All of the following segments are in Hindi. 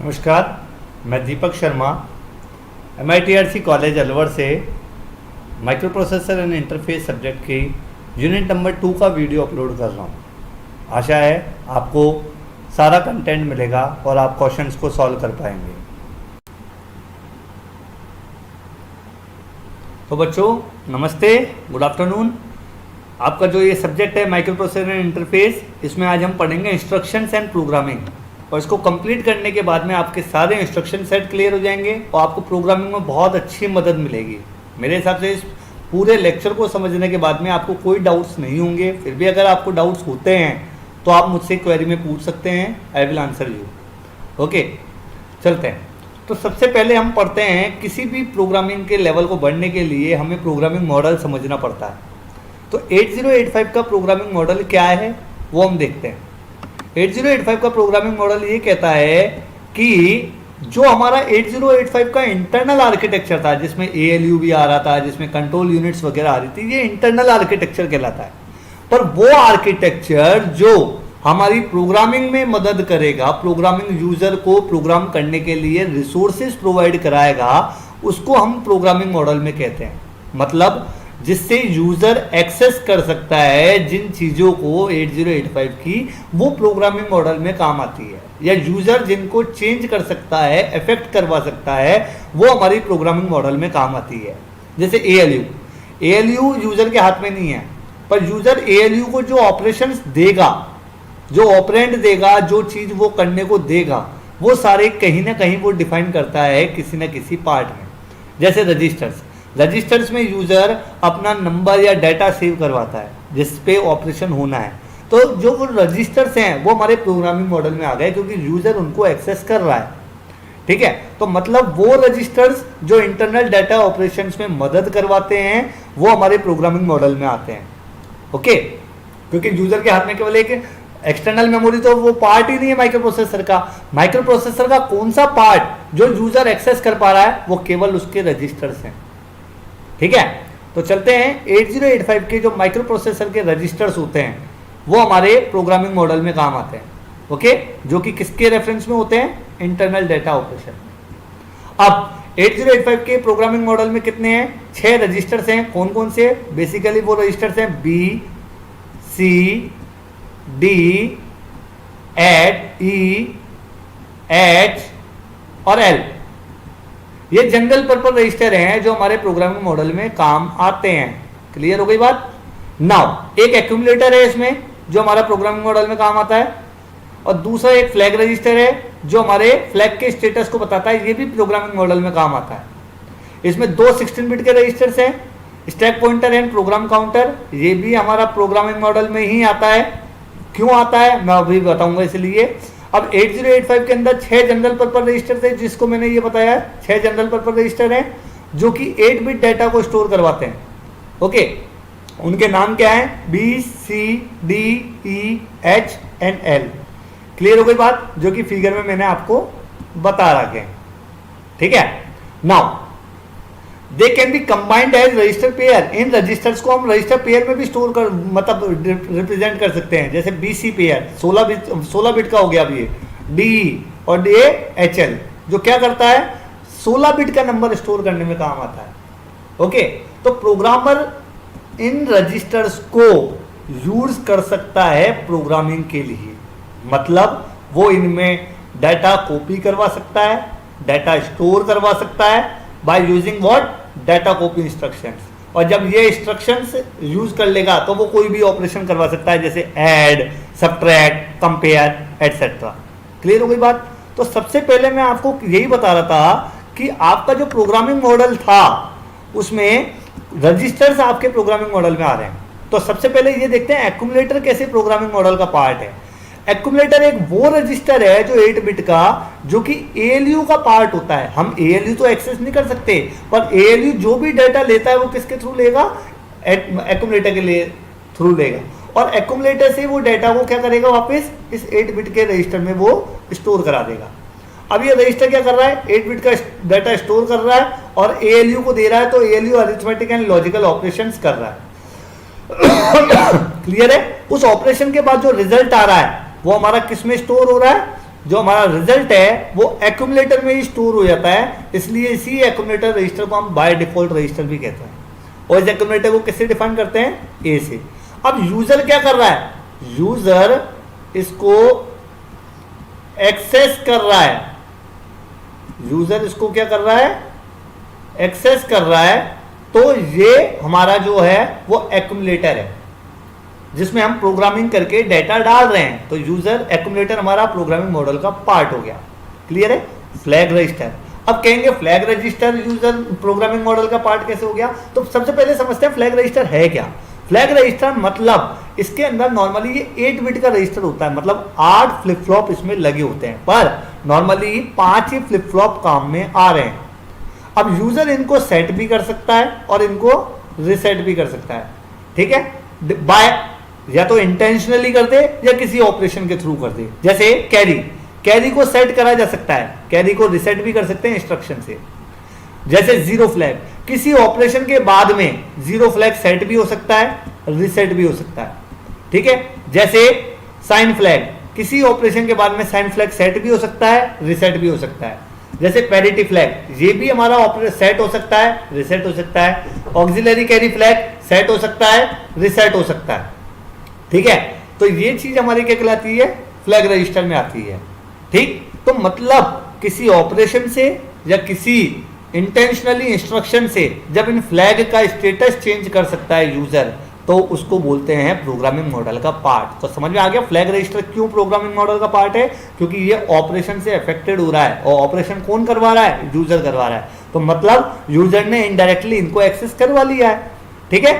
नमस्कार, मैं दीपक शर्मा MITRC कॉलेज अलवर से micro processor and interface subject की यूनिट नंबर 2 का वीडियो अपलोड कर रहा हूँ। आशा है आपको सारा कंटेंट मिलेगा और आप क्वेश्चंस को सॉल्व कर पाएंगे। तो बच्चों नमस्ते, गुड आफ्टरनून। आपका जो ये सब्जेक्ट है माइक्रो प्रोसेसर एंड इंटरफेस, इसमें आज हम पढ़ेंगे इंस्ट्रक्शंस एंड प्रोग्रामिंग। और इसको कंप्लीट करने के बाद में आपके सारे इंस्ट्रक्शन सेट क्लियर हो जाएंगे और आपको प्रोग्रामिंग में बहुत अच्छी मदद मिलेगी। मेरे हिसाब से इस पूरे लेक्चर को समझने के बाद में आपको कोई डाउट्स नहीं होंगे। फिर भी अगर आपको डाउट्स होते हैं तो आप मुझसे क्वेरी में पूछ सकते हैं, I will answer you. Okay, चलते हैं। तो सबसे पहले हम पढ़ते हैं, किसी भी प्रोग्रामिंग के लेवल को बढ़ने के लिए हमें प्रोग्रामिंग मॉडल समझना पड़ता है। तो 8085 का प्रोग्रामिंग मॉडल क्या है वो हम देखते हैं। 8085 का प्रोग्रामिंग मॉडल ये कहता है कि जो हमारा 8085 का इंटरनल आर्किटेक्चर था, जिसमें ALU भी आ रहा था, जिसमें कंट्रोल यूनिट्स वगैरह आ रही थी, ये इंटरनल आर्किटेक्चर कहलाता है। पर वो आर्किटेक्चर जो हमारी प्रोग्रामिंग में मदद करेगा, प्रोग्रामिंग यूजर को प्रोग्राम करने के लिए रिसोर्सेज प्रोवाइड कराएगा, उसको हम प्रोग्रामिंग मॉडल में कहते हैं। मतलब जिससे यूजर एक्सेस कर सकता है जिन चीजों को 8085 की, वो प्रोग्रामिंग मॉडल में काम आती है। या यूजर जिनको चेंज कर सकता है, इफेक्ट करवा सकता है, वो हमारी प्रोग्रामिंग मॉडल में काम आती है। जैसे ALU यूजर के हाथ में नहीं है, पर यूजर ALU को जो ऑपरेशंस देगा, जो ऑपरेंड देगा, जो चीज वो करने को देगा, वो सारे कहीं ना कहीं वो डिफाइन करता है किसी ना किसी पार्ट में। जैसे रजिस्टर्स में यूजर अपना नंबर या डाटा सेव करवाता है जिस पे ऑपरेशन होना है। तो जो वो रजिस्टर्स हैं वो हमारे प्रोग्रामिंग मॉडल में आ गए, क्योंकि यूजर उनको एक्सेस कर रहा है। ठीक है, तो मतलब वो रजिस्टर्स जो इंटरनल डाटा ऑपरेशंस में मदद करवाते हैं वो हमारे प्रोग्रामिंग मॉडल में आते हैं। ओके, क्योंकि यूजर के हाथ में केवल एक एक्सटर्नल मेमोरी, तो वो पार्ट ही नहीं है माइक्रो प्रोसेसर का। माइक्रो प्रोसेसर का कौन सा पार्ट जो यूजर एक्सेस कर पा रहा है, वो केवल उसके रजिस्टर्स हैं। ठीक है, तो चलते हैं। 8085 के जो माइक्रो प्रोसेसर के रजिस्टर्स होते हैं वो हमारे प्रोग्रामिंग मॉडल में काम आते हैं। ओके, जो कि किसके रेफरेंस में होते हैं? Internal data operation. अब 8085 के प्रोग्रामिंग मॉडल में कितने हैं? 6 रजिस्टर्स हैं। कौन कौन से? बेसिकली वो रजिस्टर्स हैं B, C, D, E, H और L। ये जनरल पर्पस रजिस्टर हैं जो हमारे प्रोग्रामिंग मॉडल में काम आते हैं। क्लियर हो गई बात? नाउ एक एक्यूमुलेटर है इसमें जो हमारा प्रोग्रामिंग मॉडल में काम आता है, और दूसरा एक फ्लैग रजिस्टर है जो हमारे फ्लैग के स्टेटस को बताता है, ये भी प्रोग्रामिंग मॉडल में काम आता है। इसमें 2 16 बिट के रजिस्टर्स हैं, stack pointer and program counter, ये भी हमारा प्रोग्रामिंग मॉडल में ही आता है। क्यों आता है मैं अभी बताऊंगा। इसलिए अब 8085 के अंदर 6 जनरल पर्पस रजिस्टर थे, जिसको मैंने ये बताया 6 जनरल पर्पस रजिस्टर हैं जो कि 8 बिट डाटा को स्टोर करवाते हैं। ओके, उनके नाम क्या है? B, C, D, E, H and L। Clear हो गई बात? जो कि फिगर में मैंने आपको बता रखे हैं। ठीक है, now they can be combined as register pair. इन रजिस्टर्स को हम रजिस्टर पेयर में भी स्टोर कर, मतलब रिप्रेजेंट कर सकते हैं। जैसे BC पेयर 16 बिट का हो गया। अब ये DE और HL जो क्या करता है? 16 बिट का नंबर स्टोर करने में काम आता है। ओके, तो प्रोग्रामर इन रजिस्टर्स को यूज कर सकता है प्रोग्रामिंग के लिए। मतलब वो इनमें डाटा कॉपी करवा सकता है, डाटा स्टोर करवा सकता है by using what? Data copy instructions. और जब ये इंस्ट्रक्शंस यूज कर लेगा तो वो कोई भी ऑपरेशन करवा सकता है, जैसे add, subtract, compare etcetera. Clear हो गई बात? तो सबसे पहले मैं आपको यही बता रहा था कि आपका जो प्रोग्रामिंग मॉडल था उसमें रजिस्टर्स आपके प्रोग्रामिंग मॉडल में आ रहे हैं। तो सबसे पहले ये देखते हैं एक्यूमुलेटर कैसे प्रोग्रामिंग मॉडल का पार्ट है। एक्यूमुलेटर एक वो रजिस्टर है जो 8 बिट का, जो कि ALU का पार्ट होता है। हम ALU तो एक्सेस नहीं कर सकते, पर ALU जो भी डाटा लेता है वो किसके थ्रू लेगा? एक्यूमुलेटर के लिए थ्रू लेगा। और एक्यूमुलेटर से वो डाटा को क्या करेगा? वापस इस 8 बिट के रजिस्टर में वो स्टोर करा देगा। अब ये रजिस्टर क्या कर रहा है? 8 बिट का डाटा स्टोर कर रहा है और ALU को दे रहा है, तो ALU arithmetic and logical operations कर रहा है। क्लियर है? उस ऑपरेशन के बाद जो रिजल्ट आ रहा है वो हमारा किस में स्टोर हो रहा है? जो हमारा रिजल्ट है वो एक्यूमुलेटर में ही स्टोर हो जाता है, इसलिए इसी एक्यूमुलेटर रजिस्टर को हम बाय डिफॉल्ट रजिस्टर भी कहते हैं। और इस एक्यूमुलेटर को किससे डिफाइन करते हैं? ए से। अब यूजर क्या कर रहा है? यूजर इसको एक्सेस कर रहा है, यूजर इसको क्या कर रहा है? एक्सेस कर रहा है। तो ये हमारा जो है वो एक्यूमुलेटर है जिसमें हम प्रोग्रामिंग करके डेटा डाल रहे हैं। तो यूजर एक्यूमुलेटर हमारा प्रोग्रामिंग मॉडल का पार्ट हो गया। क्लियर है? Flag register. अब कहेंगे flag register user programming model का पार्ट कैसे हो गया? तो सबसे पहले समझते हैं फ्लैग रजिस्टर है क्या। फ्लैग रजिस्टर मतलब इसके अंदर नॉर्मली ये 8 बिट का रजिस्टर होता है, मतलब 8 फ्लिप फ्लॉप इसमें लगे होते हैं, पर नॉर्मली 5 ही फ्लिप फ्लॉप काम में आ रहे हैं। अब यूजर इनको सेट भी कर सकता है और इनको रिसेट भी कर सकता है। ठीक है? बाय या तो इंटेंशनली कर दे या किसी ऑपरेशन के थ्रू कर दे। जैसे कैरी को सेट करा जा सकता है, कैरी को रिसेट भी कर सकते हैं इंस्ट्रक्शन से। जैसे जीरो फ्लैग, किसी ऑपरेशन के बाद में जीरो फ्लैग सेट भी हो सकता है, रिसेट भी हो सकता है। ठीक है? जैसे साइन फ्लैग, किसी ऑपरेशन के बाद में साइन फ्लैग सेट भी हो सकता है, रिसेट भी हो सकता है। जैसे पैरिटी फ्लैग, ये भी हमारा सेट हो सकता है, रिसेट हो सकता है। ऑक्सिलरी कैरी फ्लैग सेट हो सकता है, रिसेट हो सकता है। ठीक है? तो ये चीज हमारी क्या कहलाती है? फ्लैग रजिस्टर में आती है। ठीक? तो मतलब किसी ऑपरेशन से या किसी इंटेंशनली इंस्ट्रक्शन से जब इन फ्लैग का स्टेटस चेंज कर सकता है यूजर, तो उसको बोलते हैं प्रोग्रामिंग मॉडल का पार्ट। तो समझ में आ गया फ्लैग रजिस्टर क्यों प्रोग्रामिंग मॉडल का पार्ट है? क्योंकि ये ऑपरेशन से अफेक्टेड हो रहा है, और ऑपरेशन कौन करवा रहा है? यूजर करवा रहा है। तो मतलब यूजर ने इनडायरेक्टली इनको एक्सेस करवा लिया है। ठीक है?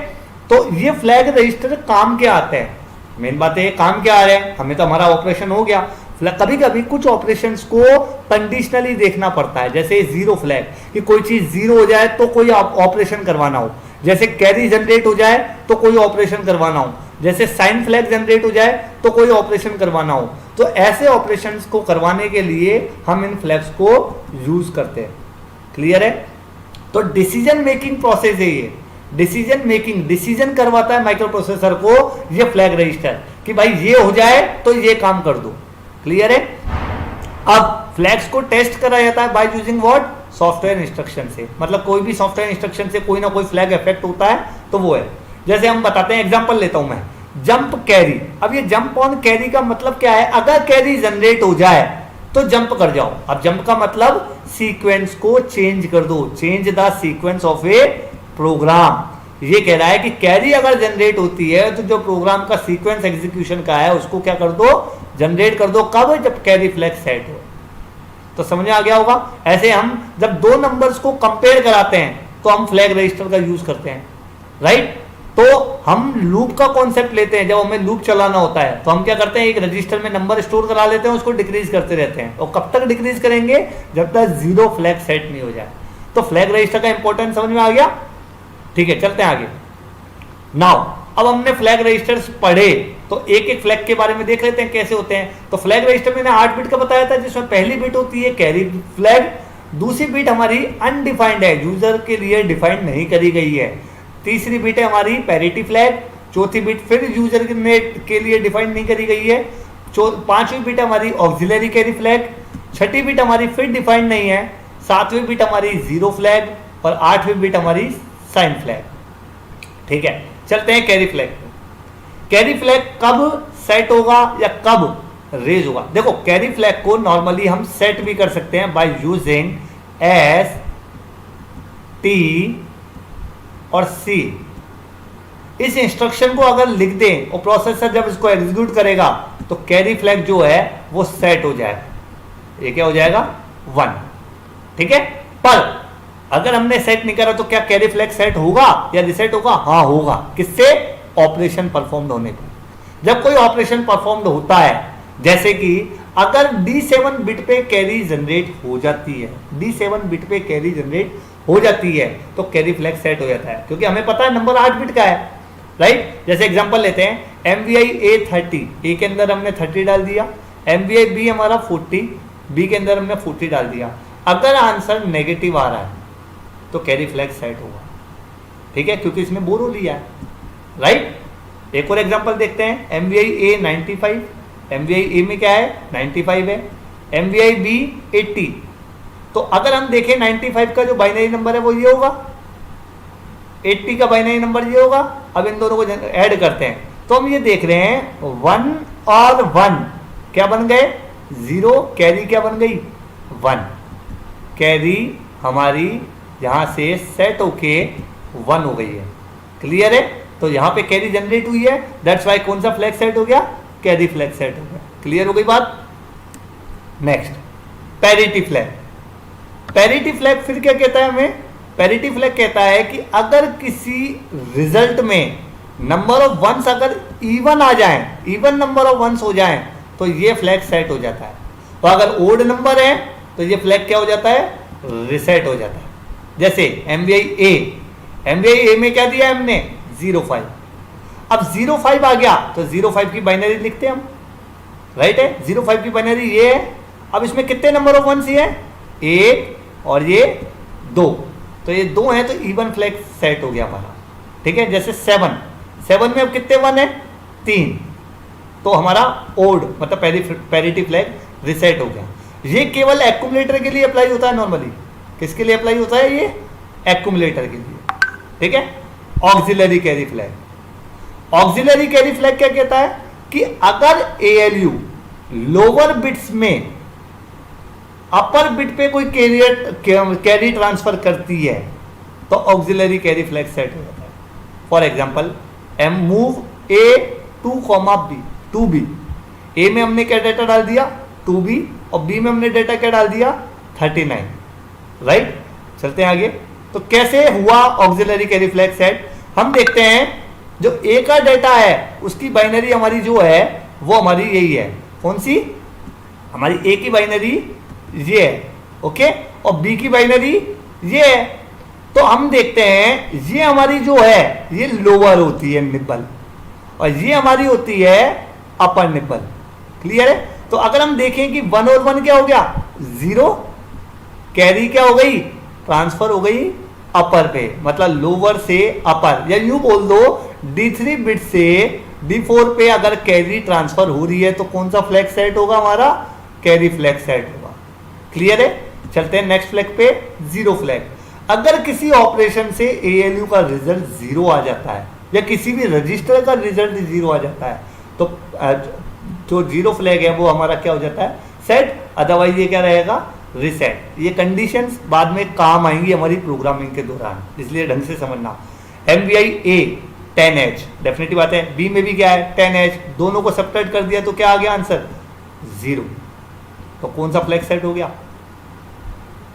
तो ये फ्लैग रजिस्टर काम क्या आते हैं? मेन बात है काम क्या आ रहे हैं, हमें तो हमारा ऑपरेशन हो गया। कभी कभी कुछ ऑपरेशंस को कंडीशनली देखना पड़ता है, जैसे जीरो फ्लैग कि कोई चीज जीरो हो जाए तो कोई ऑपरेशन करवाना हो, जैसे कैरी जनरेट हो जाए तो कोई ऑपरेशन करवाना हो, जैसे साइन फ्लैग जनरेट हो जाए तो कोई ऑपरेशन करवाना हो। तो ऐसे ऑपरेशंस को करवाने के लिए हम इन फ्लैग्स को यूज करते हैं। क्लियर है? तो डिसीजन मेकिंग प्रोसेस है ये, डिसीजन करवाता है माइक्रो प्रोसेसर को ये फ्लैग रजिस्टर कि भाई ये हो जाए तो ये काम कर दो। क्लियर है? अब फ्लैग्स को टेस्ट करा जाता है by using what? Software instruction से। मतलब कोई भी सॉफ्टवेयर इंस्ट्रक्शन से कोई ना कोई फ्लैग इफेक्ट होता है तो वो है। जैसे हम बताते हैं, एग्जांपल लेता हूं मैं, जंप कैरी। अब ये जंप ऑन कैरी का मतलब क्या है? अगर कैरी जनरेट हो जाए तो जंप कर जाओ। अब जंप का मतलब सीक्वेंस को चेंज कर दो, change the sequence of a program. ये कह रहा है कि कैरी अगर जनरेट होती है तो जो प्रोग्राम का सीक्वेंस एग्जीक्यूशन का है उसको क्या कर दो? जनरेट कर दो। कब? जब कैरी फ्लैग सेट हो। तो समझ में आ गया होगा। ऐसे हम जब दो नंबर्स को कंपेयर कराते हैं तो हम फ्लैग रजिस्टर का यूज करते हैं, राइट? तो हम लूप का कॉन्सेप्ट लेते हैं, जब हमें लूप चलाना होता है तो हम क्या करते हैं? एक रजिस्टर में नंबर स्टोर करा लेते हैं, उसको डिक्रीज करते रहते हैं। और कब तक डिक्रीज करेंगे? जब तक जीरो फ्लैग सेट नहीं हो जाए। तो फ्लैग रजिस्टर का इंपॉर्टेंस समझ में आ गया। ठीक है, चलते हैं आगे। नाउ अब हमने फ्लैग रजिस्टर्स पढ़े तो एक एक फ्लैग के बारे में देख लेते हैं कैसे होते हैं। तो फ्लैग रजिस्टर मैंने 8 बिट का बताया था, जिसमें पहली बिट होती है कैरी फ्लैग, दूसरी बिट हमारी अनडिफाइंड है, यूजर के लिए डिफाइंड नहीं करी गई है। तीसरी बिट है हमारी पैरिटी फ्लैग, चौथी बिट फिर यूजर के लिए डिफाइंड नहीं करी गई है। पांचवी बिट हमारी ऑक्सिलरी कैरी फ्लैग, छठी बिट हमारी फिर डिफाइंड नहीं है, सातवीं बिट हमारी जीरो फ्लैग और आठवीं बिट हमारी साइन फ्लैग। ठीक है, चलते हैं कैरी फ्लैग। कैरी फ्लैग कब सेट होगा या कब रेज होगा? देखो कैरी फ्लैग को नॉर्मली हम सेट भी कर सकते हैं बाय यूजिंग एस, टी और सी। इस इंस्ट्रक्शन को अगर लिख दें और प्रोसेसर जब इसको एग्जीक्यूट करेगा तो कैरी फ्लैग जो है वो सेट हो जाएगा। ये क्या हो जाएगा? 1। ठीक है, पर अगर हमने सेट नहीं करा तो क्या कैरी फ्लैग सेट होगा या रिसेट होगा? हाँ होगा। किससे? ऑपरेशन परफॉर्म्ड होने पर। जब कोई ऑपरेशन परफॉर्म्ड होता है, जैसे कि अगर D7 बिट पे कैरी जनरेट हो जाती है, D7 बिट पे कैरी जनरेट हो जाती है तो कैरी फ्लैग सेट हो जाता है, क्योंकि हमें पता है नंबर 8 बिट का है, राइट? जैसे एग्जांपल लेते हैं, MVI A30, ए के अंदर हमने 30 डाल दिया, MVI B हमारा 40, बी के अंदर हमने 40 डाल दिया। अगर आंसर नेगेटिव आ रहा है तो कैरी फ्लैग सेट होगा। ठीक है, क्योंकि इसमें बोरो लिया है, राइट? एक और एग्जांपल देखते हैं, MVI A 95, MVI A में क्या है? 95 है, MVI B 80। तो अगर हम देखें 95 का जो बाइनरी नंबर है वो ये होगा, 80 का बाइनरी नंबर ये होगा। अब इन दोनों को ऐड करते हैं तो हम ये देख रहे हैं 1 और 1 क्या बन गए 0, कैरी क्या बन गई 1, कैरी हमारी यहां से सेट होके 1 हो गई है। क्लियर है? तो यहां पे कैरी जनरेट हुई है, दैट्स वाई कौन सा फ्लैग सेट हो गया, कैरी फ्लैग सेट हो गया। क्लियर हो गई बात? Next parity flag. Parity flag फिर क्या कहता है हमें? पैरिटी फ्लैग कहता है कि अगर किसी रिजल्ट में नंबर ऑफ वंस अगर इवन आ जाए, इवन नंबर ऑफ वंस हो जाए तो ये फ्लैग सेट हो जाता है, और अगर ओड नंबर है तो ये फ्लैग क्या हो जाता है, रिसेट हो जाता है। जैसे MVI A में क्या दिया है हमने 05। अब 05 आ गया तो 05 की बाइनरी लिखते हैं हम, राइट है? 05 की बाइनरी ये है। अब इसमें कितने नंबर ऑफ वंस है, 1 और ये 2, तो ये 2 है तो इवन फ्लैग सेट हो गया हमारा। ठीक है? जैसे 7 में अब कितने 1 है 3, तो हमारा ओड मतलब पैरिटी फ्लैग रिसेट हो गया। ये केवल एक्यूमुलेटर के लिए अप्लाई होता है नॉर्मली। किसके लिए अप्लाई होता है ये? एक्यूमुलेटर के लिए। ठीक है? Auxiliary carry flag. Auxiliary carry flag क्या कहता है कि अगर ALU लोअर बिट्स में अपर बिट पे कोई कैरी ट्रांसफर करती है तो ऑक्सिलरी कैरी फ्लैग सेट हो जाता है। For example move A to B 2B, A में हमने क्या डेटा डाल दिया 2B और B में हमने डेटा क्या डाल दिया 39, राइट? चलते हैं आगे। तो कैसे हुआ ऑक्सिलरी कैरी फ्लैग सेट? हम देखते हैं जो A का डेटा है उसकी बाइनरी हमारी जो है वो हमारी यही है। कौन सी? हमारी A की बाइनरी ये है, ओके, और B की बाइनरी ये है। तो हम देखते हैं ये हमारी जो है ये लोअर होती है निब्बल, और ये हमारी होती है अपर निब्बल। क्लियर है? तो अगर हम देखें कि 1 और 1 क्या हो गया 0, कैरी क्या हो गई, ट्रांसफर हो गई अपर पे, मतलब लोअर से अपर, या यूं बोल दो D3 बिट से D4 पे अगर कैरी ट्रांसफर हो रही है तो कौन सा फ्लैग सेट होगा हमारा, कैरी फ्लैग सेट होगा। क्लियर है? चलते हैं नेक्स्ट फ्लैग पे, 0 फ्लैग। अगर किसी ऑपरेशन से ALU का रिजल्ट 0 आ जाता है या किसी भी रजिस्टर का रिजल्ट 0 आ जाता है तो जो 0 फ्लैग है वो हमारा क्या हो जाता है, सेट, अदरवाइज ये क्या रहेगा, रिसेट। ये कंडीशंस बाद में काम आएंगी हमारी प्रोग्रामिंग के दौरान, इसलिए ढंग से समझना। MVI A 10H, डेफिनेटली बात है। B में भी क्या है 10H, दोनों को सब्ट्रैक्ट कर दिया तो क्या आ गया आंसर 0, तो कौन सा फ्लैग सेट हो गया,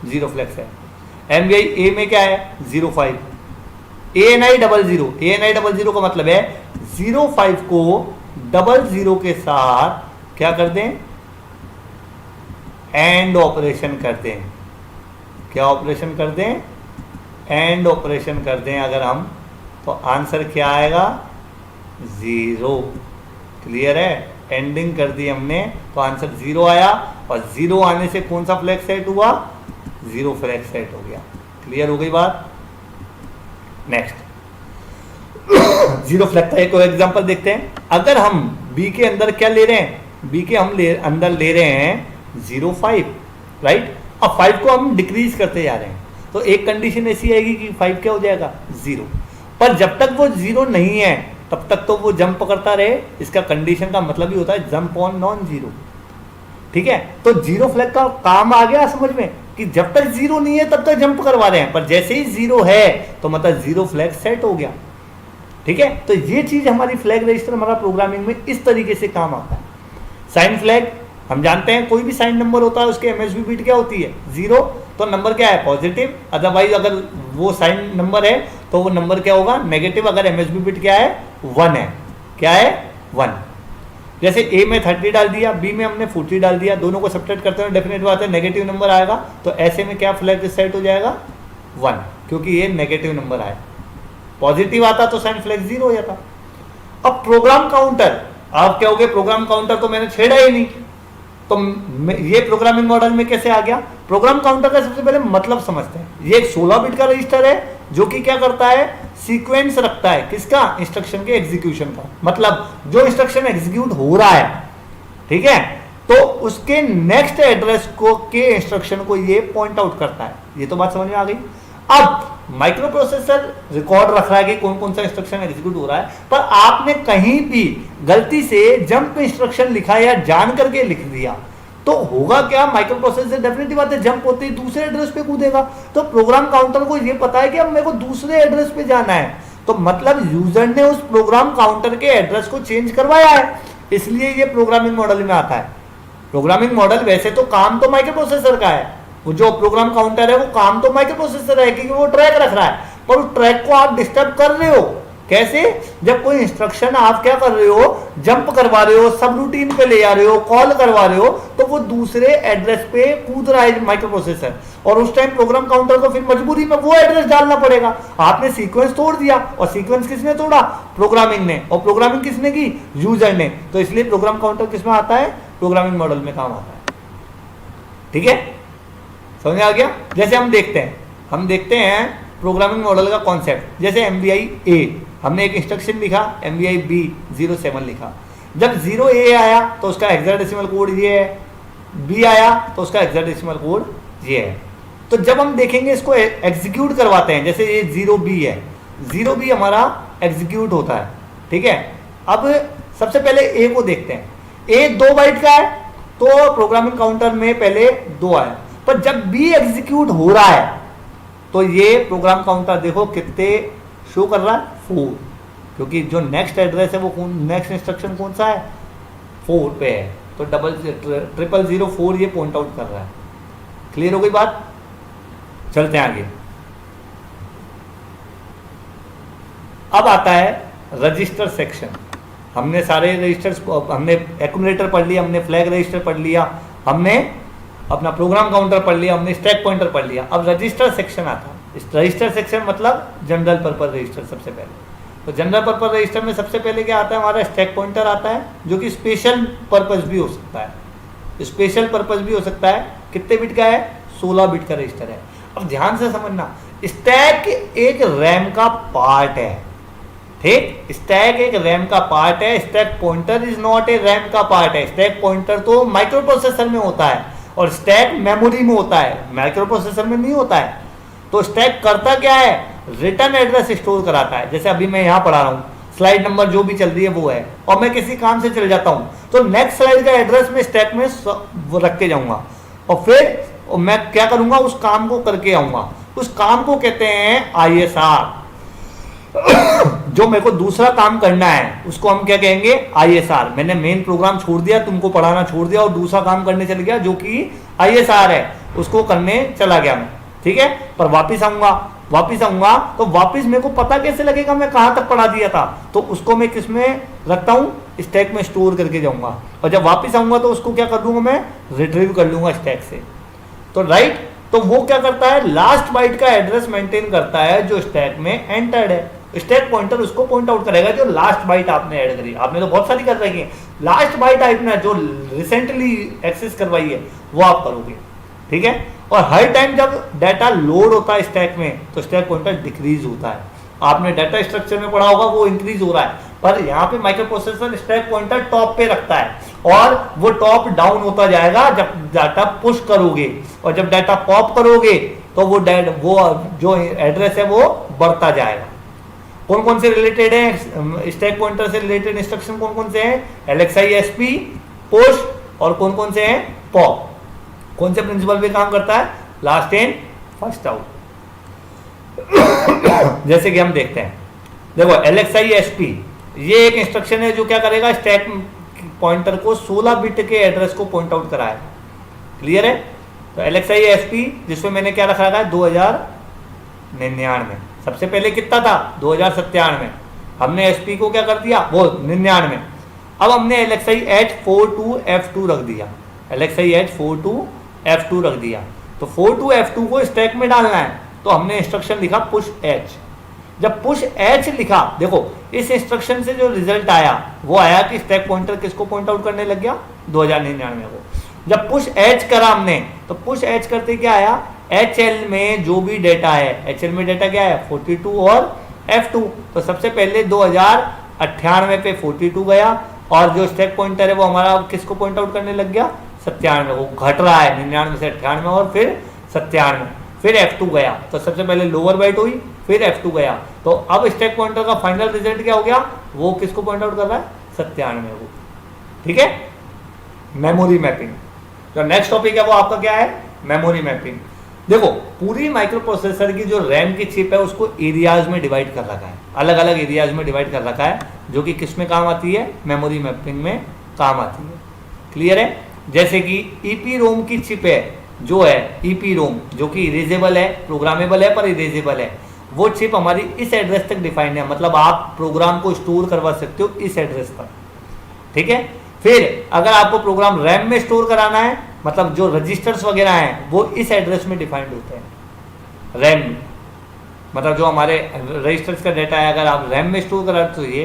0 फ्लैग सेट। MVI A में क्या है 05, ANI 00, ANI 00 का मतलब है 05 को 00 के साथ क्या कर दें, एंड ऑपरेशन कर दें। क्या ऑपरेशन कर दें, एंड ऑपरेशन कर दें अगर हम, तो आंसर क्या आएगा 0। क्लियर है? एंडिंग कर दी हमने तो आंसर 0 आया, और 0 आने से कौन सा फ्लैग सेट हुआ, 0 फ्लैग सेट हो गया। क्लियर हो गई बात? नेक्स्ट 0 फ्लैग का एक और एग्जांपल देखते हैं। अगर हम B के अंदर क्या ले रहे हैं, B के हम अंदर ले रहे हैं 05, राइट? अब 5 को हम डिक्रीज करते जा रहे हैं तो एक कंडीशन ऐसी आएगी कि 5 क्या हो जाएगा 0, पर जब तक वो 0 नहीं है तब तक तो वो जंप करता रहे। इसका कंडीशन का मतलब ही होता है जंप ऑन नॉन 0। ठीक है? तो 0 फ्लैग का काम आ गया समझ में कि जब तक 0 नहीं है तब तक जंप करवा रहे हैं, पर जैसे ही 0 है तो मतलब 0 फ्लैग सेट हो गया। ठीक है? तो ये चीज हमारी फ्लैग रजिस्टर हमारा प्रोग्रामिंग में इस तरीके से काम आता है। साइन फ्लैग हम जानते हैं, कोई भी साइन नंबर होता है उसके MSB बिट क्या होती है 0, तो नंबर क्या है पॉजिटिव, अदरवाइज अगर वो साइन नंबर है तो वो नंबर क्या होगा नेगेटिव, अगर MSB बिट क्या है 1 है। क्या है 1। जैसे A में 30 डाल दिया, B में हमने 40 डाल दिया, दोनों को सब्ट्रैक्ट करते हैं डेफिनेट बात है नेगेटिव नंबर आएगा, तो ऐसे में क्या फ्लैग सेट हो जाएगा 1, क्योंकि ये नेगेटिव नंबर आया। पॉजिटिव आता तो साइन फ्लैग 0 हो जाता। अब प्रोग्राम काउंटर, आप क्या हो गए, प्रोग्राम काउंटर तो मैंने छेड़ा ही नहीं, तो ये प्रोग्रामिंग मॉडल में कैसे आ गया। प्रोग्राम काउंटर का सबसे पहले मतलब समझते हैं। ये एक 16 बिट का रजिस्टर है जो कि क्या करता है, सीक्वेंस रखता है किसका, इंस्ट्रक्शन के एग्जीक्यूशन का। मतलब जो इंस्ट्रक्शन एग्जीक्यूट हो रहा है, ठीक है, तो उसके नेक्स्ट एड्रेस को के इंस्ट्रक्शन को ये पॉइंट आउट करता है। ये तो बात समझ में आ गई। अब माइक्रो प्रोसेसर रिकॉर्ड रख रहा है कि कौन कौन सा इंस्ट्रक्शन एग्जीक्यूट हो रहा है, पर आपने कहीं भी गलती से जंप इंस्ट्रक्शन लिखा या जान करके लिख दिया तो होगा क्या, माइक्रो प्रोसेसर डेफिनेटली बात है जंप होते ही दूसरे एड्रेस पे कूदेगा। तो प्रोग्राम काउंटर को ये पता है कि अब मेरे को दूसरे एड्रेस पे जाना है, तो मतलब यूजर ने उस प्रोग्राम काउंटर के एड्रेस को चेंज करवाया है, इसलिए ये प्रोग्रामिंग मॉडल में आता है। प्रोग्रामिंग मॉडल वैसे तो काम तो माइक्रो प्रोसेसर का है, वो जो प्रोग्राम काउंटर है वो काम तो माइक्रो प्रोसेसर है क्योंकि वो ट्रैक रख रहा है, पर उस ट्रैक को आप डिस्टर्ब कर रहे हो। कैसे? जब कोई इंस्ट्रक्शन आप क्या कर रहे हो, जंप करवा रहे हो, सब रूटीन पे ले जा रहे हो, कॉल करवा रहे हो, तो वो दूसरे एड्रेस पे कूद रहा है माइक्रो प्रोसेसर, और उस टाइम प्रोग्राम काउंटर को फिर मजबूरी में वो एड्रेस डालना पड़ेगा। आपने सीक्वेंस तोड़ दिया, और सीक्वेंस किसने तोड़ा? प्रोग्रामिंग ने, और प्रोग्रामिंग किसने की? यूजर ने। तो इसलिए प्रोग्राम काउंटर किसमें आता है? प्रोग्रामिंग मॉडल में काम आता है। ठीक है, समझ में आ गया? जैसे हम देखते हैं प्रोग्रामिंग मॉडल का कॉन्सेप्ट। जैसे एमवीआई ए, हमने एक इंस्ट्रक्शन लिखा, एमवीआई बी 07 लिखा। जब 0A आया तो उसका हेक्साडेसिमल कोड ये है, बी आया तो उसका हेक्साडेसिमल कोड ये है। तो जब हम देखेंगे इसको एग्जीक्यूट करवाते हैं, जैसे ये 0B है, 0B हमारा एग्जीक्यूट होता है। ठीक है, अब सबसे पहले ए को देखते हैं। ए 2 बाइट का है तो प्रोग्रामिंग काउंटर में पहले 2 आया, पर जब बी एग्जीक्यूट हो रहा है तो ये प्रोग्राम काउंटर देखो कितने शो कर रहा है? 4, क्योंकि जो नेक्स्ट एड्रेस है वो नेक्स्ट इंस्ट्रक्शन कौन सा है? 4 पे है, तो 0004 ये पॉइंट आउट कर रहा है। क्लियर हो गई बात? चलते हैं आगे। अब आता है रजिस्टर सेक्शन। हमने सारे रजिस्टर्स, हमने एक्यूमुलेटर पढ़ लिया, हमने फ्लैग रजिस्टर पढ़ लिया, हमने अपना प्रोग्राम काउंटर पढ़ लिया, हमने स्टैक पॉइंटर पढ़ लिया। अब रजिस्टर सेक्शन आता है। इस रजिस्टर सेक्शन मतलब जनरल पर्पस रजिस्टर सबसे पहले। तो जनरल पर्पस रजिस्टर में सबसे पहले क्या आता है? हमारा स्टैक पॉइंटर आता है, जो कि स्पेशल पर्पस भी हो सकता है। स्पेशल पर्पस भी हो सकता है। कितने बिट का है? 16 बिट का रजिस्टर है। अब ध्यान से समझना, स्टैक एक रैम का पार्ट है। ठीक, स्टैक एक रैम का पार्ट है। Stack pointer is not a RAM का पार्ट है। स्टैक पॉइंटर तो माइक्रो प्रोसेसर में होता है और स्टैक मेमोरी में होता है, माइक्रो प्रोसेसर में नहीं होता है। तो स्टैक करता क्या है? रिटर्न एड्रेस स्टोर कराता है। जैसे अभी मैं यहाँ पढ़ा रहा हूँ, स्लाइड नंबर जो भी चल रही है वो है, और मैं किसी काम से चल जाता हूँ तो नेक्स्ट स्लाइड का एड्रेस मैं स्टैक में रख के जाऊंगा, और फिर मैं क्या करूंगा? उस काम को करके आऊंगा। उस काम को कहते हैं ISR। जो मेरे को दूसरा काम करना है उसको हम क्या कहेंगे? ISR। मैंने मेन प्रोग्राम छोड़ दिया, तुमको पढ़ाना छोड़ दिया और दूसरा काम करने चल गया जो कि ISR है, उसको करने चला गया मैं। ठीक है, पर वापिस आऊंगा तो वापिस मेरे को पता कैसे लगेगा मैं कहां तक पढ़ा दिया था? तो उसको मैं किस में रखता हूं? स्टैक में स्टोर करके जाऊंगा, और जब वापिस आऊंगा तो उसको क्या कर लूंगा? मैं रिट्रीव कर लूंगा स्टैक से। तो राइट, तो वो क्या करता है? लास्ट बाइट का एड्रेस मेंटेन करता है जो स्टैक में एंटर्ड है। स्टैक पॉइंटर उसको पॉइंट आउट करेगा जो लास्ट बाइट आपने ऐड करी। आपने तो बहुत सारी कर रखी है, लास्ट बाइट आपने जो रिसेंटली एक्सेस करवाई है वो आप करोगे। ठीक है, और हर टाइम जब डाटा लोड होता है स्टैक में तो स्टैक पॉइंटर डिक्रीज होता है। आपने डाटा स्ट्रक्चर में पढ़ा होगा वो इंक्रीज हो रहा है, पर यहाँ पे micro processor stack pointer top पे रखता है और वो टॉप डाउन होता जाएगा जब डाटा पुश करोगे, और जब डाटा पॉप करोगे तो वो जो एड्रेस है वो बढ़ता जाएगा। कौन कौन से रिलेटेड है स्टैक पॉइंटर से रिलेटेड इंस्ट्रक्शन? कौन कौन से हैं? LXI SP, पुश, और कौन कौन से हैं? पॉप। कौन से प्रिंसिपल पे काम करता है? Last in first out. जैसे कि हम देखते हैं, देखो LXI SP ये एक इंस्ट्रक्शन है जो क्या करेगा? स्टैक पॉइंटर को 16 बिट के एड्रेस को पॉइंट आउट कराएगा। क्लियर है? तो LXI SP जिसमें मैंने क्या रखा है? 2099। सबसे पहले कितना था? 2097। हमने SP को क्या कर दिया? वो 99। अब हमने LXI H 42F2 रख दिया। LXI H 42F2 रख दिया, तो 42F2 को स्टैक में डालना है, तो हमने इंस्ट्रक्शन लिखा पुश H। जब पुश H लिखा, देखो इस इंस्ट्रक्शन से जो रिजल्ट आया वो आया कि स्टैक पॉइंटर किसको पॉइंट आउट करने लग गया? 2099 को। जब पुश H करा हमने, तो पुश H करते क्या आया? HL में जो भी डेटा है, HL में डेटा क्या है? 42 और F2। तो सबसे पहले 2098 पे 42 गया, और जो स्टैक पॉइंटर है वो हमारा किसको पॉइंट आउट करने लग गया, 97 को। घट रहा है 99 से 98 और फिर 97, फिर F2 गया, तो सबसे पहले लोअर बाइट हुई, फिर F2 गया, तो अब स्टैक पॉइंटर का फाइनल रिजल्ट क्या हो गया, वो किसको पॉइंट आउट कर रहा है, 97 को। ठीक है, मेमोरी मैपिंग। तो नेक्स्ट टॉपिक है वो आपका क्या है, मेमोरी मैपिंग। देखो पूरी माइक्रो प्रोसेसर की जो रैम की चिप है उसको एरियाज में डिवाइड कर रखा है, अलग अलग एरियाज में डिवाइड कर रखा है, जो कि किस में काम आती है, मेमोरी मैपिंग में काम आती है। क्लियर है। जैसे कि ईपी रोम की चिप है, जो है ईपी रोम, जो कि इरेजेबल है, प्रोग्रामेबल है पर इरेजेबल है, वो चिप हमारी इस एड्रेस तक डिफाइंड है, मतलब आप प्रोग्राम को स्टोर करवा सकते हो इस एड्रेस पर। ठीक है। फिर अगर आपको प्रोग्राम रैम में स्टोर कराना है, मतलब जो रजिस्टर्स वगैरह हैं वो इस एड्रेस में डिफाइंड होते हैं, रैम में, मतलब जो हमारे रजिस्टर्स का डाटा है अगर आप रैम में स्टोर करा तो ये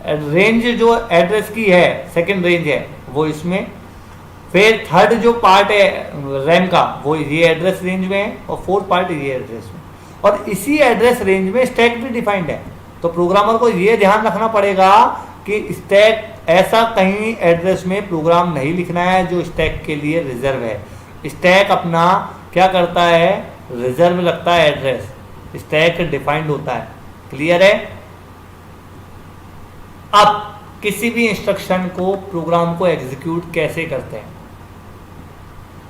रेंज जो एड्रेस की है, सेकंड रेंज है वो इसमें, फिर थर्ड जो पार्ट है रैम का वो ये एड्रेस रेंज में है, और फोर्थ पार्ट ये एड्रेस में, और इसी एड्रेस रेंज में स्टैक भी डिफाइंड है। तो प्रोग्रामर को ये ध्यान रखना पड़ेगा कि स्टैक, ऐसा कहीं एड्रेस में प्रोग्राम नहीं लिखना है जो स्टैक के लिए रिजर्व है। स्टैक अपना क्या करता है, रिजर्व रखता है एड्रेस, स्टैक डिफाइंड होता है। क्लियर है। अब किसी भी इंस्ट्रक्शन को, प्रोग्राम को एग्जीक्यूट कैसे करते हैं,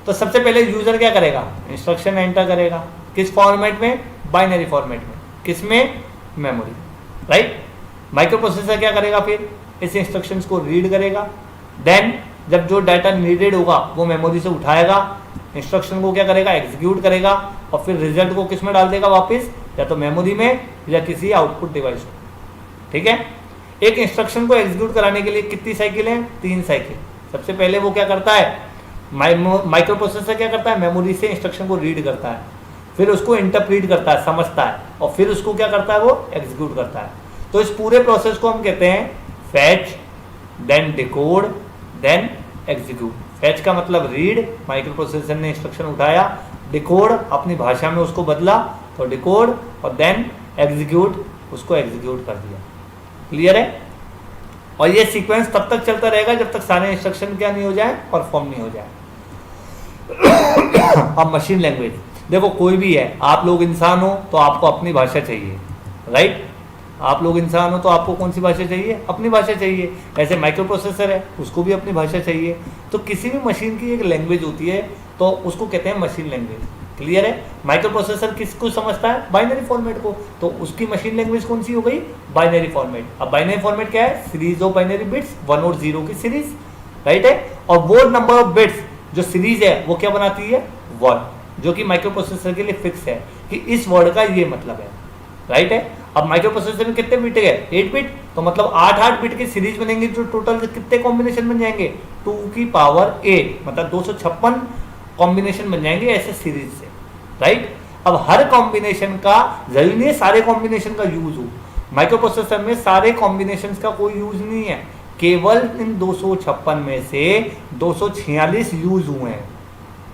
तो सबसे पहले यूजर क्या करेगा, इंस्ट्रक्शन एंटर करेगा, किस फॉर्मेट में, बाइनरी फॉर्मेट में, किसमें, मेमोरी, राइट। माइक्रो प्रोसेसर क्या करेगा, फिर इस इंस्ट्रक्शंस को रीड करेगा, देन जब जो डाटा नीडेड होगा वो मेमोरी से उठाएगा, इंस्ट्रक्शन को क्या करेगा, एग्जीक्यूट करेगा, और फिर रिजल्ट को किस में डाल देगा वापस, या तो मेमोरी में या किसी आउटपुट डिवाइस में। ठीक है। एक इंस्ट्रक्शन को एग्जीक्यूट कराने के लिए कितनी साइकिल है, 3 साइकिल। सबसे पहले वो क्या करता है, माइक्रो प्रोसेसर क्या करता है, मेमोरी से इंस्ट्रक्शन को रीड करता है, फिर उसको इंटरप्रीट करता है, समझता है, और फिर उसको क्या करता है, वो एग्जीक्यूट करता है। तो इस पूरे प्रोसेस को हम कहते हैं fetch, then decode, then execute. Fetch का मतलब रीड, माइक्रो प्रोसेसर ने इंस्ट्रक्शन उठाया, डिकोड अपनी भाषा में उसको बदला तो डिकोड, और देन एग्जीक्यूट, उसको एग्जीक्यूट कर दिया। क्लियर है। और ये सीक्वेंस तब तक चलता रहेगा जब तक सारे इंस्ट्रक्शन क्या नहीं हो जाए, परफॉर्म नहीं हो जाए। अब मशीन लैंग्वेज, देखो कोई भी है, आप लोग इंसान हो तो आपको अपनी भाषा चाहिए, राइट। आप लोग इंसान हो तो आपको कौन सी भाषा चाहिए, अपनी भाषा चाहिए। ऐसे माइक्रो प्रोसेसर है, उसको भी अपनी भाषा चाहिए। तो किसी भी मशीन की एक लैंग्वेज होती है, तो उसको कहते हैं मशीन लैंग्वेज। क्लियर है। माइक्रो प्रोसेसर किसको समझता है, बाइनरी फॉर्मेट को, तो उसकी मशीन लैंग्वेज कौन सी हो गई, बाइनरी फॉर्मेट। अब बाइनरी फॉर्मेट क्या है, सीरीज ऑफ बाइनरी बिट्स, 1 और 0 की सीरीज, राइट है। और वो नंबर ऑफ बिट्स जो सीरीज है वो क्या बनाती है, वर्ड, जो कि माइक्रो प्रोसेसर के लिए फिक्स है कि इस वर्ड का ये मतलब है, राइट है। अब माइक्रो प्रोसेसर में कितने बिट है, 8 बिट, तो मतलब 8 बिट की सीरीज बनेंगी, जो टोटल कितने कॉम्बिनेशन बन जाएंगे, 2 की पावर 8, मतलब 256 कॉम्बिनेशन बन जाएंगे ऐसे सीरीज से, राइट। अब हर कॉम्बिनेशन का, जरूरी नहीं है सारे कॉम्बिनेशन का यूज हो, माइक्रो प्रोसेसर में सारे कॉम्बिनेशन का कोई यूज नहीं है, केवल इन 256 में से 246 यूज हुए हैं।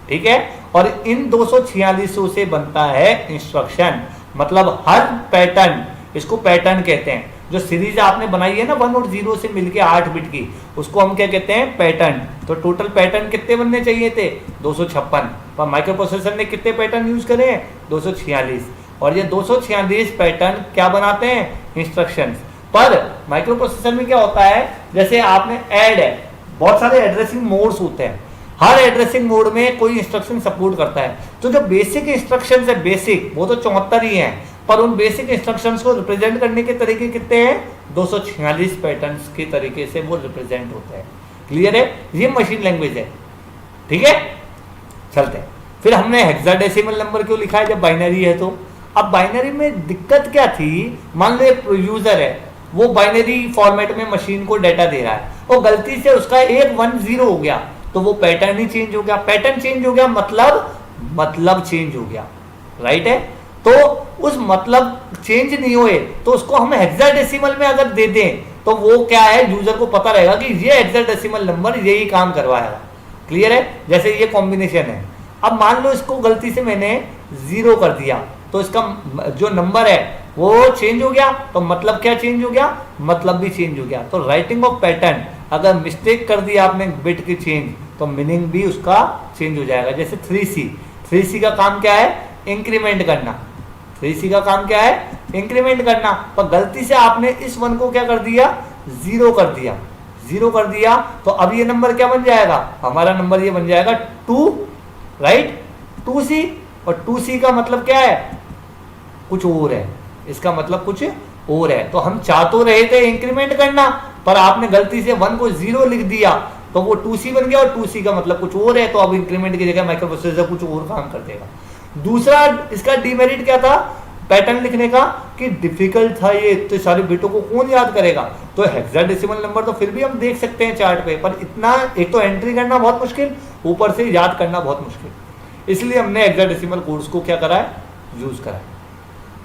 ठीक है। और इन 246 से बनता है इंस्ट्रक्शन, मतलब हर पैटर्न, इसको पैटर्न कहते हैं। जो सीरीज आपने बनाई है ना 1 और 0 से मिलके 8 बिट की, उसको हम क्या कहते हैं, पैटर्न। तो टोटल पैटर्न कितने बनने चाहिए थे, 256, पर माइक्रो प्रोसेसर ने कितने पैटर्न यूज करे हैं, 246। और ये 246 पैटर्न क्या बनाते हैं, इंस्ट्रक्शंस। पर माइक्रो प्रोसेसर में क्या होता है, जैसे आपने ऐड है, बहुत सारे एड्रेसिंग मोड्स होते हैं, हर एड्रेसिंग मोड में कोई इंस्ट्रक्शन सपोर्ट करता है। तो जो बेसिक इंस्ट्रक्शंस है, बेसिक वो तो 74 ही हैं, पर उन बेसिक इंस्ट्रक्शंस को रिप्रेजेंट करने के तरीके कितने हैं, 246 पैटर्न्स के तरीके से वो रिप्रेजेंट होते हैं। क्लियर है। ये मशीन लैंग्वेज है। ठीक है, चलते हैं। फिर हमने हेक्साडेसिमल नंबर क्यों लिखा है जब बाइनरी है तो। अब बाइनरी में दिक्कत क्या थी, मान लो एक यूजर है, वो बाइनरी फॉर्मेट में मशीन को डाटा दे रहा है, और गलती से उसका 1 1 0 हो गया, तो वो पैटर्न ही चेंज हो गया। पैटर्न चेंज हो गया मतलब चेंज हो गया, राइट है। तो उस मतलब चेंज नहीं हुए तो उसको हम हेक्साडेसिमल में अगर दे दें तो वो क्या है, यूजर को पता रहेगा कि ये हेक्साडेसिमल नंबर यही काम करवाएगा। क्लियर है। जैसे ये कॉम्बिनेशन है, अब मान लो इसको गलती से मैंने 0 कर दिया, तो इसका जो नंबर है वो चेंज हो गया, तो मतलब क्या चेंज हो गया, मतलब भी चेंज हो गया। तो राइटिंग ऑफ पैटर्न अगर मिस्टेक कर दिया आपने बिट की चेंज तो मीनिंग भी उसका चेंज हो जाएगा। जैसे 3C का काम क्या है? इंक्रीमेंट करना। 3C का काम क्या है? इंक्रीमेंट करना। पर गलती से आपने इस 1 को क्या कर दिया? 0 कर दिया। 0 कर दिया तो अब ये नंबर क्या बन जाएगा? हमारा नंबर ये बन जाएगा 2, राइट? 2C। और 2C का मतलब क्या है? कुछ और है। इसका मतलब कुछ और है। तो हम चाह तो रहे थे इंक्रीमेंट करना, पर आपने गलती से 1 को 0 लिख दिया तो वो 2C बन गया, और 2C का मतलब कुछ और है। तो अब इंक्रीमेंट की जगह माइक्रो प्रोसेसर कुछ और काम कर देगा। दूसरा इसका डिमेरिट क्या था पैटर्न लिखने का? कि डिफिकल्ट था ये, इतने सारे बिटों को कौन याद करेगा। तो हेक्साडेसिमल नंबर तो फिर भी हम देख सकते हैं चार्ट पे, पर इतना एक तो एंट्री करना बहुत मुश्किल, ऊपर से याद करना बहुत मुश्किल। इसलिए हमने हेक्साडेसिमल कोड्स को क्या करा है? यूज करा है।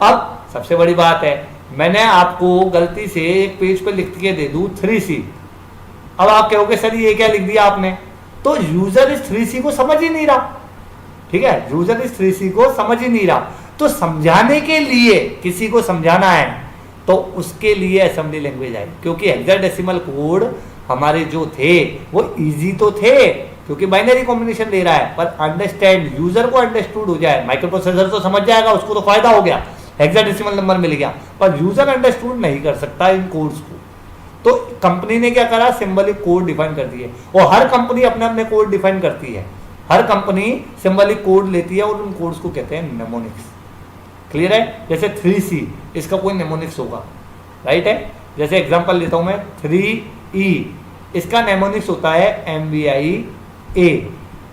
अब सबसे बड़ी बात है, मैंने आपको गलती से एक पेज पे लिख के दे दूं 3C। अब आप कहोगे सर ये क्या लिख दिया आपने? तो यूजर इस 3C को समझ ही नहीं रहा। ठीक है, यूजर इस 3C को समझ ही नहीं रहा। तो समझाने के लिए, किसी को समझाना है तो उसके लिए असेंबली लैंग्वेज आई, क्योंकि हेक्साडेसिमल कोड हमारे जो थे वो इजी तो थे, क्योंकि बाइनरी कॉम्बिनेशन ले रहा है, पर अंडरस्टैंड, यूजर को अंडरस्टूड हो जाए। माइक्रो प्रोसेसर तो समझ जाएगा, उसको तो फायदा हो गया, हेक्साडेसिमल नंबर मिल गया, पर यूजर अंडरस्टूड नहीं कर सकता इन कोड्स को। तो कंपनी ने क्या करा? सिंबलिक कोड डिफाइन कर दिए। और हर कंपनी अपने अपने कोड डिफाइन करती है। हर कंपनी सिंबलिक कोड लेती है और उन कोड्स को कहते हैं नेमोनिक्स। क्लियर है? जैसे 3C, इसका कोई नेमोनिक्स होगा, राइट है? जैसे एग्जांपल लेता हूं मैं 3E, इसका नेमोनिक्स होता है MBI-A,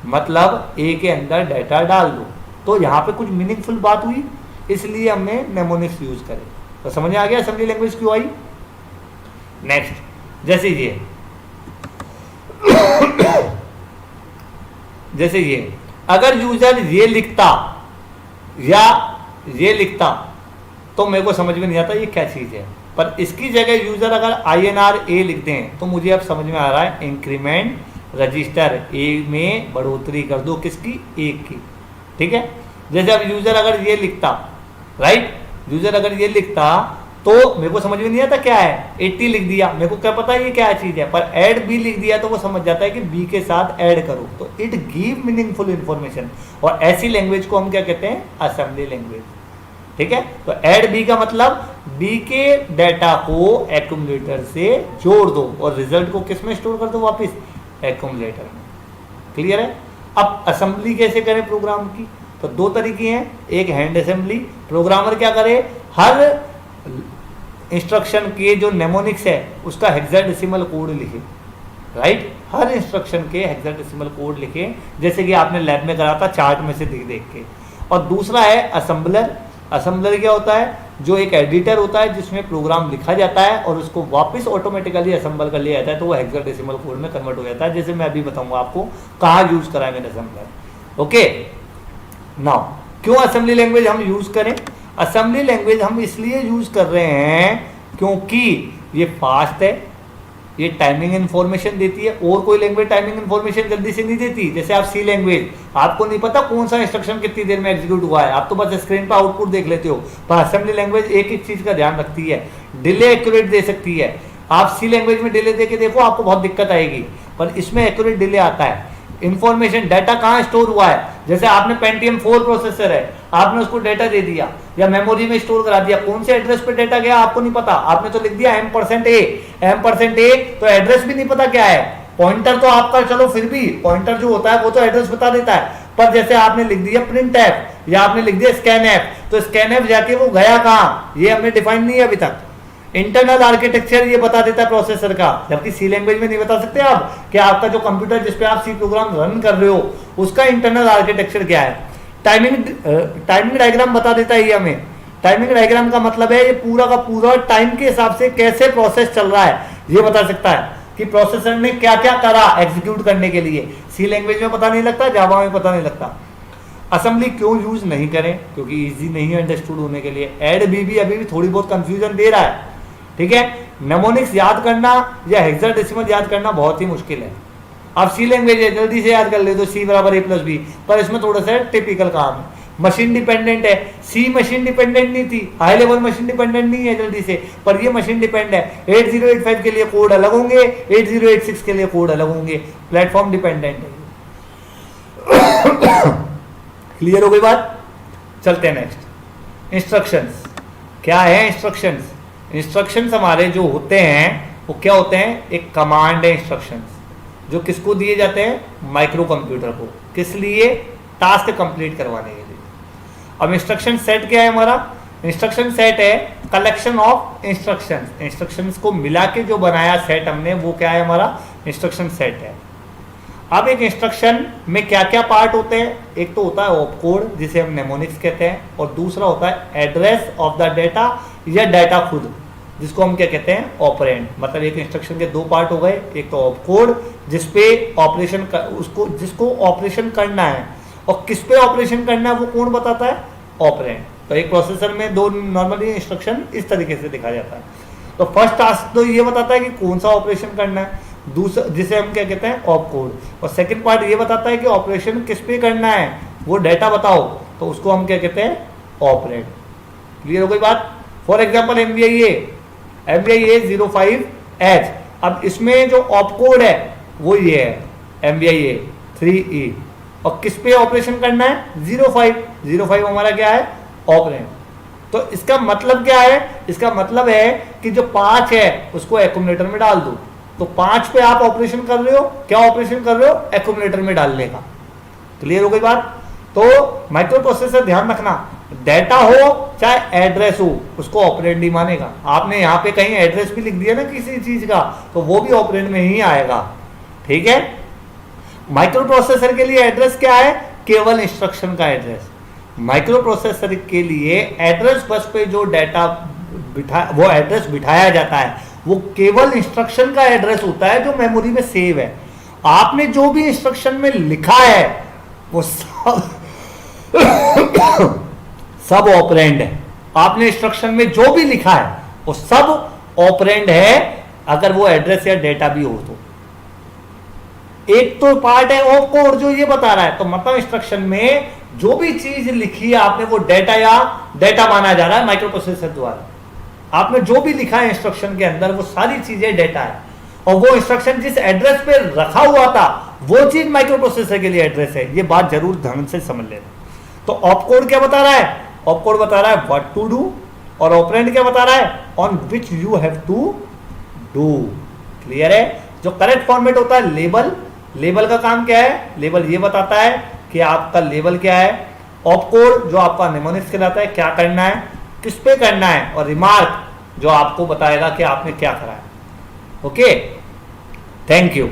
मतलब A के अंदर डाटा डाल दो। तो यहाँ पे कुछ मीनिंगफुल बात हुई, इसलिए हमने नेमोनिक्स यूज करे। तो समझ में आ गया असेंबली लैंग्वेज क्यों आई? नेक्स्ट, जैसे ये अगर यूजर ये लिखता या ये लिखता तो मेरे को समझ में नहीं आता ये क्या चीज है, पर इसकी जगह यूजर अगर INR-A लिख दें तो मुझे अब समझ में आ रहा है इंक्रीमेंट रजिस्टर A में बढ़ोतरी कर दो, किसकी? 1 की। ठीक है, जैसे अब यूजर अगर ये लिखता, राइट, यूजर अगर ये लिखता तो मेरे को समझ में नहीं आता क्या है, 80 लिख दिया, मेरे को क्या पता ये क्या चीज है, पर ऐड B लिख दिया तो वो समझ जाता है कि B के साथ ऐड करो। तो इट गिव मीनिंगफुल इंफॉर्मेशन, और ऐसी लैंग्वेज को हम क्या कहते हैं? Assembly language. ठीक है, तो ऐड B का मतलब B के डाटा को एक्यूमुलेटर से जोड़ दो और रिजल्ट को किस में स्टोर कर दो? वापस एक्यूमुलेटर में। क्लियर है? अब असेंबली कैसे करें प्रोग्राम की? तो 2 तरीके हैं, एक हैंड असेंबली। प्रोग्रामर क्या करे? हर इंस्ट्रक्शन के जो नेमोनिक्स है उसका हेक्साडेसिमल कोड लिखे, राइट? हर इंस्ट्रक्शन के हेक्साडेसिमल कोड लिखे, जैसे कि आपने लैब में करा था चार्ट में से देख देख के। और दूसरा है असेंबलर। असेंबलर क्या होता है? जो एक एडिटर होता है जिसमें प्रोग्राम लिखा जाता है और उसको वापस ऑटोमेटिकली असेंबल कर लिया जाता है, तो वो हेक्साडेसिमल कोड में कन्वर्ट हो जाता है। जैसे मैं अभी बताऊंगा आपको कहाँ यूज करा है मैंने असेंबलर। ओके, नाउ क्यों असेंबली लैंग्वेज हम यूज करें? असेंबली लैंग्वेज हम इसलिए यूज कर रहे हैं क्योंकि ये फास्ट है, ये टाइमिंग इन्फॉर्मेशन देती है, और कोई लैंग्वेज टाइमिंग इन्फॉर्मेशन जल्दी से नहीं देती। जैसे आप C लैंग्वेज, आपको नहीं पता कौन सा इंस्ट्रक्शन कितनी देर में एग्जीक्यूट हुआ है, आप तो बस स्क्रीन पर आउटपुट देख लेते हो। पर असेंबली लैंग्वेज एक एक चीज का ध्यान रखती है, डिले एक्यूरेट दे सकती है। आप C लैंग्वेज में डिले दे के देखो, आपको बहुत दिक्कत आएगी, पर इसमें एक्यूरेट डिले आता है। इंफॉर्मेशन, डाटा कहाँ स्टोर हुआ है, जैसे आपने Pentium 4 प्रोसेसर है, आपने उसको डाटा दे दिया या मेमोरी में स्टोर करा दिया, कौन से एड्रेस पे डाटा गया आपको नहीं पता, आपने तो लिख दिया M%A, तो एड्रेस भी नहीं पता क्या है। पॉइंटर तो आपका चलो फिर भी, पॉइंटर जो होता है वो तो एड्रेस बता देता है, पर जैसे आपने लिख दिया printf या आपने लिख दिया scanf, तो scanf जाके वो गया कहाँ, ये हमने डिफाइन नहीं है अभी तक। इंटरनल आर्किटेक्चर ये बता देता है प्रोसेसर का, जबकि C लैंग्वेज में नहीं बता सकते आप कि आपका जो कंप्यूटर जिसपे आप C प्रोग्राम रन कर रहे हो उसका इंटरनल आर्किटेक्चर क्या है। टाइमिंग डायग्राम बता देता है ये हमें। टाइमिंग डायग्राम का मतलब है ये पूरा का पूरा टाइम के हिसाब से कैसे प्रोसेस चल रहा है, ये बता सकता है कि प्रोसेसर ने क्या क्या करा एग्जीक्यूट करने के लिए। C लैंग्वेज में पता नहीं लगता, जावा में पता नहीं लगता। असेंबली क्यों यूज नहीं करें? क्योंकि इजी नहीं है अंडरस्टूड होने के लिए। ऐड B भी अभी भी थोड़ी बहुत कंफ्यूजन दे रहा है, ठीक है। नेमोनिक्स याद करना या हेक्साडेसिमल याद करना बहुत ही मुश्किल है। आप C लैंग्वेज है जल्दी से याद कर ले तो C = A+B, पर इसमें थोड़ा सा टिपिकल काम है। मशीन डिपेंडेंट है, सी मशीन डिपेंडेंट नहीं थी, हाई लेवल मशीन डिपेंडेंट नहीं है जल्दी से, पर ये मशीन डिपेंड है। 8085 के लिए कोड अलग होंगे, 8086 के लिए कोड अलग होंगे, प्लेटफॉर्म डिपेंडेंट है। क्लियर हो गई बात? चलते हैं नेक्स्ट। इंस्ट्रक्शंस क्या है? इंस्ट्रक्शंस, इंस्ट्रक्शंस हमारे जो होते हैं वो क्या होते हैं? एक कमांड है इंस्ट्रक्शंस, जो किसको दिए जाते हैं? माइक्रो कंप्यूटर को। किस लिए? टास्क कंप्लीट करवाने के लिए। अब इंस्ट्रक्शन सेट क्या है हमारा? इंस्ट्रक्शन सेट है कलेक्शन ऑफ इंस्ट्रक्शंस, इंस्ट्रक्शंस को मिला के जो बनाया सेट हमने, वो क्या है? हमारा इंस्ट्रक्शन सेट है। अब एक इंस्ट्रक्शन में क्या क्या पार्ट होते हैं? एक तो होता है ऑपकोड जिसे हम नेमोनिक्स कहते हैं, और दूसरा होता है एड्रेस ऑफ द डेटा या डेटा खुद, जिसको हम क्या कहते हैं? ऑपरेंड। मतलब एक इंस्ट्रक्शन के दो पार्ट हो गए, एक तो ऑपकोड जिसपे ऑपरेशन उसको जिसको ऑपरेशन करना है, और किस पे ऑपरेशन करना है वो कौन बताता है? ऑपरेंड। तो एक प्रोसेसर में दो नॉर्मली इंस्ट्रक्शन इस तरीके से दिखा जाता है। तो फर्स्ट टास्क तो ये बताता है कि कौन सा ऑपरेशन करना है, दूसरा जिसे हम क्या कहते हैं? ऑपकोड, और सेकंड पार्ट ये बताता है कि ऑपरेशन किस पे करना है, वो डेटा बताओ, तो उसको हम क्या कहते हैं? ऑपरेंड। क्लियर हो गई बात? फॉर एग्जाम्पल MBIA 05H, अब इसमें जो ऑपकोड है वो ये है MBIA 3E, और किस पे ऑपरेशन करना है? 05 हमारा क्या है? ऑपरेंड। तो इसका मतलब क्या है? इसका मतलब है कि जो 5 है उसको एक्यूमुलेटर में डाल दो। तो 5 पे आप ऑपरेशन कर रहे हो, क्या ऑपरेशन कर रहे हो? एक्यूमुलेटर में डालने का। क्लियर हो गई बात? तो माइक्रो प्रोसेसर ध्यान रखना, डेटा हो चाहे एड्रेस हो, उसको ऑपरेंड ही मानेगा। आपने यहाँ पे कहीं एड्रेस भी लिख दिया ना किसी चीज का, तो वो भी ऑपरेंड में ही आएगा। ठीक है? माइक्रो प्रोसेसर के लिए एड्रेस क्या है? केवल इंस्ट्रक्शन का एड्रेस। माइक्रो प्रोसेसर के लिए एड्रेस बस पे जो डेटा वो एड्रेस बिठाया जाता है, वो केवल इंस्ट्रक्शन का एड्रेस होता है जो मेमोरी में सेव है। आपने जो भी इंस्ट्रक्शन में लिखा है वो सब ऑपरेंड है। आपने इंस्ट्रक्शन में जो भी लिखा है वो सब ऑपरेंड है, अगर वो एड्रेस या डेटा भी हो तो। एक तो पार्ट है ऑपकोड जो ये बता रहा है, तो मतलब इंस्ट्रक्शन में जो भी चीज लिखी है आपने वो डेटा माना जा रहा है माइक्रो प्रोसेसर द्वारा। आपने जो भी लिखा है इंस्ट्रक्शन के अंदर वो सारी चीजें डेटा है, और वो इंस्ट्रक्शन जिस एड्रेस पे रखा हुआ था वो चीज माइक्रो प्रोसेसर के लिए एड्रेस है। ये बात जरूर ध्यान से समझ लेना। तो ऑपकोड क्या बता रहा है? ऑपकोड बता रहा है व्हाट टू डू, और ऑपरेंड क्या बता रहा है? On which you have to do. Clear है? जो करेक्ट फॉर्मेट होता है लेबल का काम क्या है? लेबल ये बताता है कि आपका लेबल क्या है। ऑपकोड जो आपका निमोनिक्स कहलाता है, क्या करना है, किस पे करना है, और रिमार्क जो आपको बताएगा कि आपने क्या करा है। Okay, thank you.